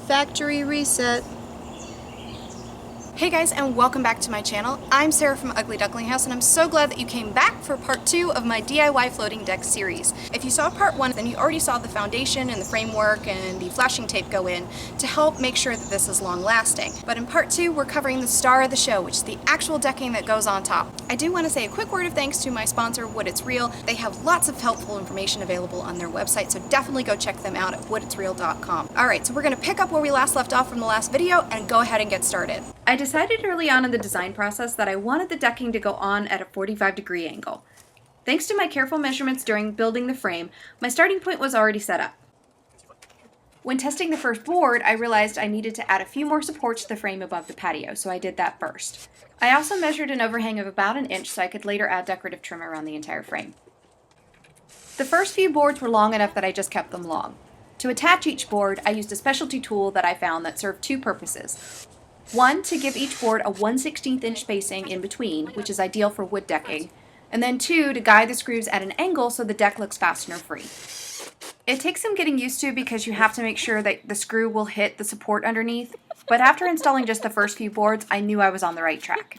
Factory reset. Hey guys, and welcome back to my channel. I'm Sarah from Ugly Duckling House, and I'm so glad that you came back for part 2 of my DIY floating deck series. If you saw part 1, then you already saw the foundation and the framework and the flashing tape go in to help make sure that this is long lasting. But in part 2, we're covering the star of the show, which is the actual decking that goes on top. I do want to say a quick word of thanks to my sponsor, Wood It's Real. They have lots of helpful information available on their website, so definitely go check them out at wooditsreal.com. Alright, so we're going to pick up where we last left off from the last video and go ahead and get started. I decided early on in the design process that I wanted the decking to go on at a 45-degree angle. Thanks to my careful measurements during building the frame, my starting point was already set up. When testing the first board, I realized I needed to add a few more supports to the frame above the patio, so I did that first. I also measured an overhang of about an inch so I could later add decorative trim around the entire frame. The first few boards were long enough that I just kept them long. To attach each board, I used a specialty tool that I found that served two purposes. One, to give each board a 1/16 inch spacing in between, which is ideal for wood decking, and then two, to guide the screws at an angle so the deck looks fastener free. It takes some getting used to because you have to make sure that the screw will hit the support underneath, but after installing just the first few boards, I knew I was on the right track.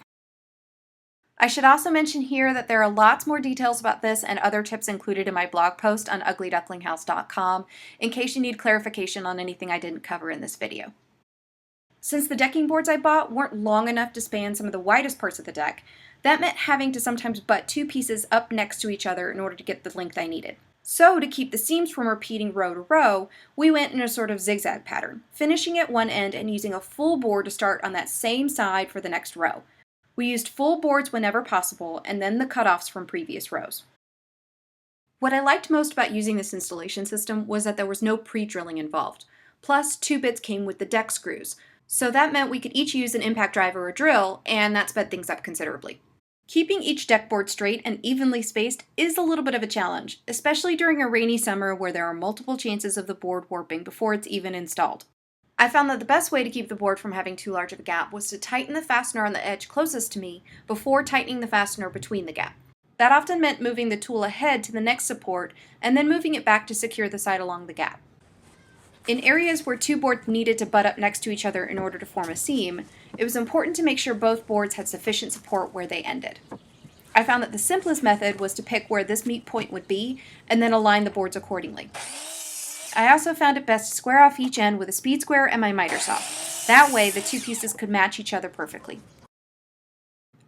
I should also mention here that there are lots more details about this and other tips included in my blog post on uglyducklinghouse.com in case you need clarification on anything I didn't cover in this video. Since the decking boards I bought weren't long enough to span some of the widest parts of the deck, that meant having to sometimes butt two pieces up next to each other in order to get the length I needed. So to keep the seams from repeating row to row, we went in a sort of zigzag pattern, finishing at one end and using a full board to start on that same side for the next row. We used full boards whenever possible, and then the cutoffs from previous rows. What I liked most about using this installation system was that there was no pre-drilling involved. Plus, two bits came with the deck screws, so that meant we could each use an impact drive or a drill, and that sped things up considerably. Keeping each deck board straight and evenly spaced is a little bit of a challenge, especially during a rainy summer where there are multiple chances of the board warping before it's even installed. I found that the best way to keep the board from having too large of a gap was to tighten the fastener on the edge closest to me before tightening the fastener between the gap. That often meant moving the tool ahead to the next support and then moving it back to secure the side along the gap. In areas where two boards needed to butt up next to each other in order to form a seam, it was important to make sure both boards had sufficient support where they ended. I found that the simplest method was to pick where this meet point would be and then align the boards accordingly. I also found it best to square off each end with a speed square and my miter saw. That way the two pieces could match each other perfectly.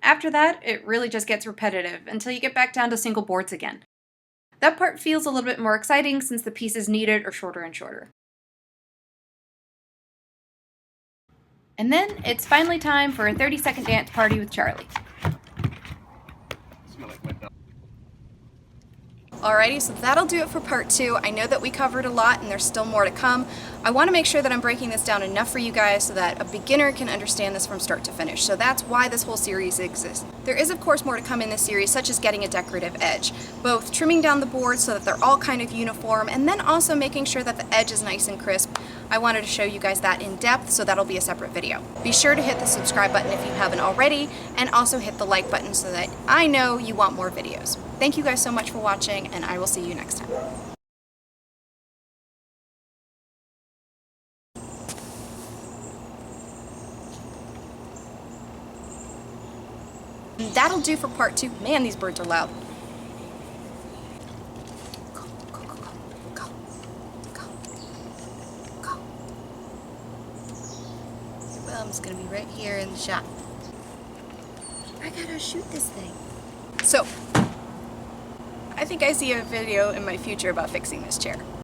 After that, it really just gets repetitive until you get back down to single boards again. That part feels a little bit more exciting since the pieces needed are shorter and shorter. And then it's finally time for a 30-second dance party with Charlie. Alrighty, so that'll do it for part 2. I know that we covered a lot and there's still more to come. I want to make sure that I'm breaking this down enough for you guys so that a beginner can understand this from start to finish. So that's why this whole series exists. There is of course more to come in this series, such as getting a decorative edge. Both trimming down the boards so that they're all kind of uniform, and then also making sure that the edge is nice and crisp. I wanted to show you guys that in depth, so that'll be a separate video. Be sure to hit the subscribe button if you haven't already, and also hit the like button so that I know you want more videos. Thank you guys so much for watching, and I will see you next time. And that'll do for part 2. Man, these birds are loud. Go, go, go, go, go, go, go. Your bum's gonna be right here in the shot. I gotta shoot this thing. So, I think I see a video in my future about fixing this chair.